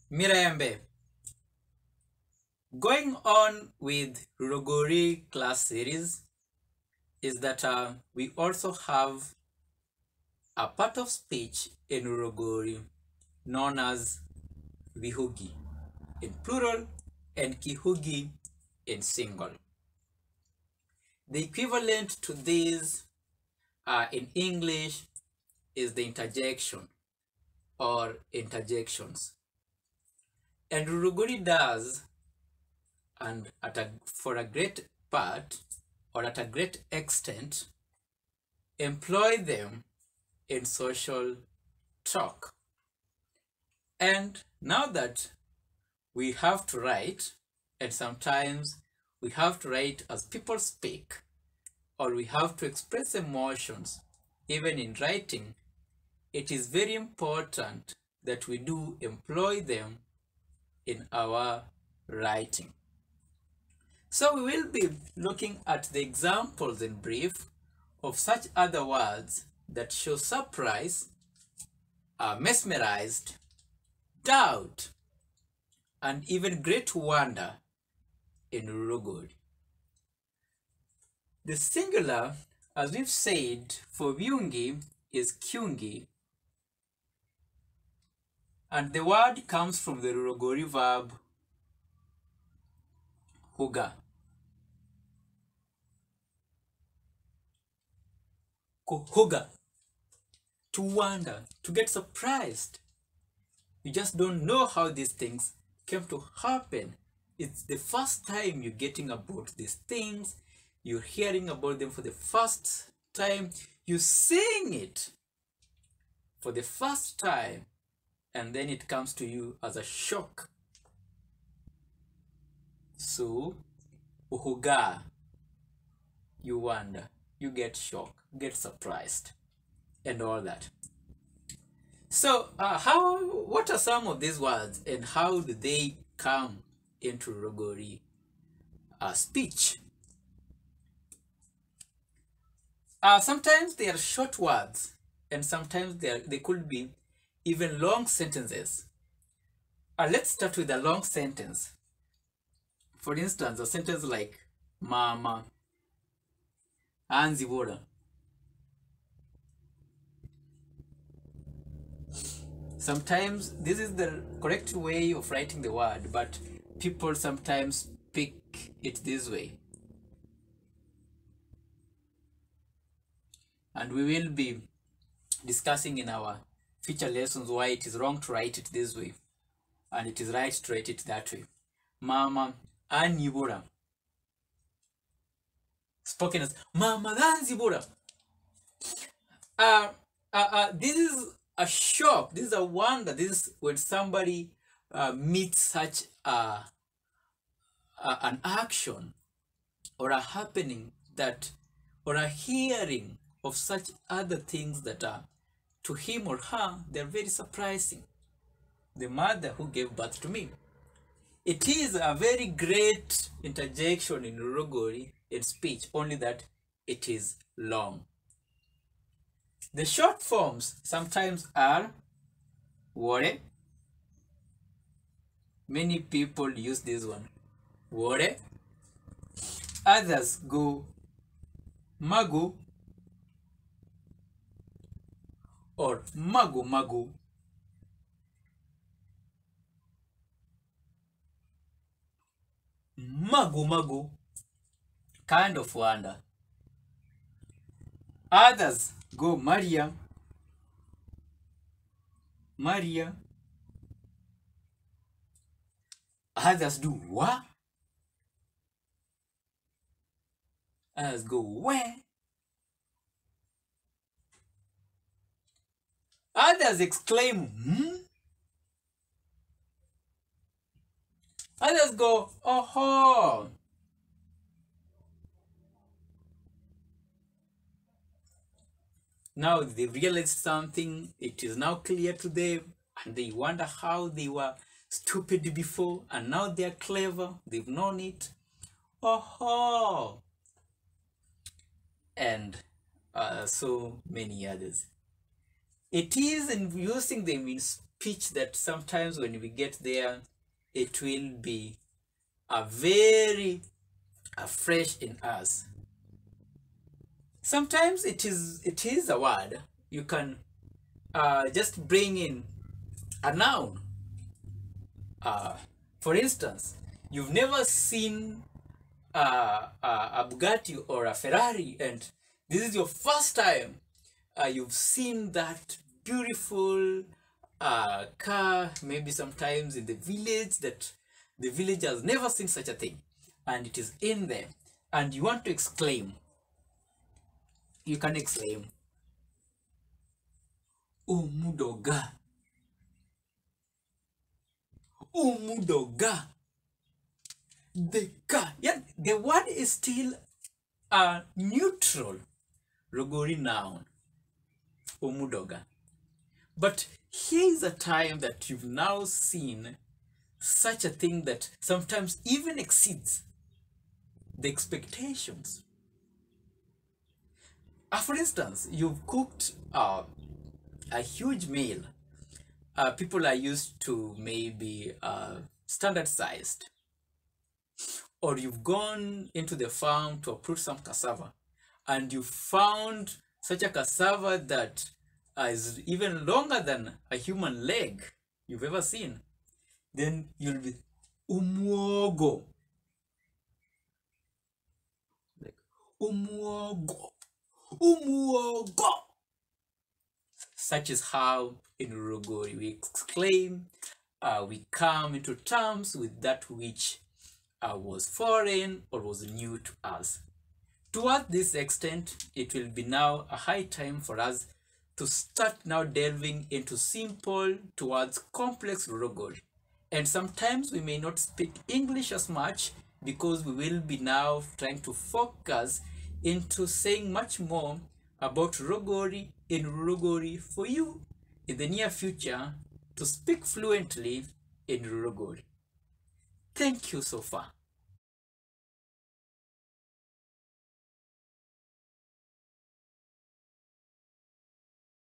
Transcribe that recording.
Mirembe. Going on with Lulogooli class series is that we also have a part of speech in Lulogooli known as Vihugi in plural and Kihugi in single. The equivalent to these in English is the interjection or interjections. And Lulogooli does, and for a great part or at a great extent, employ them in social talk. And now that we have to write, and sometimes we have to write as people speak, or we have to express emotions even in writing, it is very important that we do employ them in our writing. So we will be looking at the examples in brief of such other words that show surprise, mesmerized, doubt, and even great wonder in Lulogooli. The singular, as we've said, for Vihugi is Kyungi, and the word comes from the Lulogooli verb huga. Huga, to wonder, to get surprised. You just don't know how these things came to happen. It's the first time you're getting about these things, you're hearing about them for the first time, you're seeing it for the first time, and then it comes to you as a shock. So, uhuga, you wonder, you get shocked, get surprised, and all that. So, what are some of these words, and how do they come into Lulogooli speech? Sometimes they are short words, and sometimes they could be even long sentences. Let's start with a long sentence. For instance, a sentence like mama anzibura. Sometimes this is the correct way of writing the word, but people sometimes pick it this way. And we will be discussing in our future lessons why it is wrong to write it this way, and it is right to write it that way. Mama anibura. Spoken as mama anzibura. This is a shock, this is a wonder, this is when somebody meets such an action or a happening that, or a hearing of such other things that are to him or her, they're very surprising. The mother who gave birth to me. It is a very great interjection in Lulogooli in speech, only that it is long. The short forms sometimes are wore. Many people use this one. Wore. Others go magu or magu magu. Magu magu. Kind of wonder. Others go Maria. Maria. Others do what? Others go where? Others exclaim hmm? Others go oh. Now they've realized something, it is now clear to them, and they wonder how they were stupid before, and now they're clever, they've known it. Oh, and so many others. It is in using them in speech that sometimes when we get there, it will be a very fresh in us. Sometimes it is a word. You can just bring in a noun. For instance, you've never seen a Bugatti or a Ferrari, and this is your first time you've seen that beautiful car, maybe sometimes in the village, that the village has never seen such a thing, and it is in there, and you want to exclaim. You can exclaim, Umudoga. Umudoga. The car. Yeah, the word is still a neutral Logooli noun. Umudoga. But here is a time that you've now seen such a thing that sometimes even exceeds the expectations. For instance, you've cooked a huge meal. People are used to maybe standard sized. Or you've gone into the farm to uproot some cassava, and you found such a cassava that is even longer than a human leg you've ever seen. Then you'll be umuogo. Like umuogo. Umuogo. Such is how in Lulogooli we exclaim, we come into terms with that which was foreign or was new to us. Towards this extent, it will be now a high time for us to start now delving into simple towards complex Lulogooli. And sometimes we may not speak English as much because we will be now trying to focus into saying much more about Lulogooli in Lulogooli for you in the near future to speak fluently in Lulogooli. Thank you so far.